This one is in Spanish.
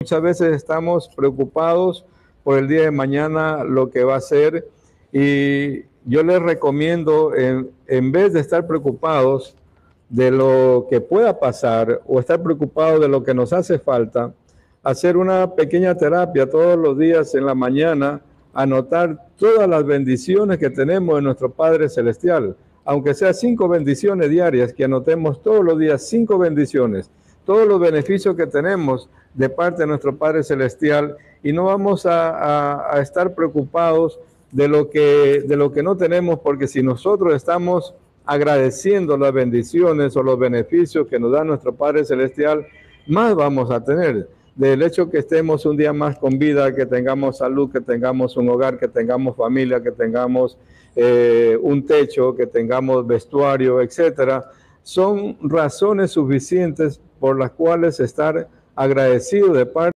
Muchas veces estamos preocupados por el día de mañana, lo que va a ser, y yo les recomiendo, en vez de estar preocupados de lo que pueda pasar o estar preocupados de lo que nos hace falta, hacer una pequeña terapia todos los días en la mañana, anotar todas las bendiciones que tenemos de nuestro Padre Celestial, aunque sea 5 bendiciones diarias, que anotemos todos los días 5 bendiciones, todos los beneficios que tenemos de parte de nuestro Padre Celestial, y no vamos a estar preocupados de lo que no tenemos, porque si nosotros estamos agradeciendo las bendiciones o los beneficios que nos da nuestro Padre Celestial, más vamos a tener. Del hecho que estemos un día más con vida, que tengamos salud, que tengamos un hogar, que tengamos familia, que tengamos un techo, que tengamos vestuario, etcétera, son razones suficientes por las cuales estar agradecido de parte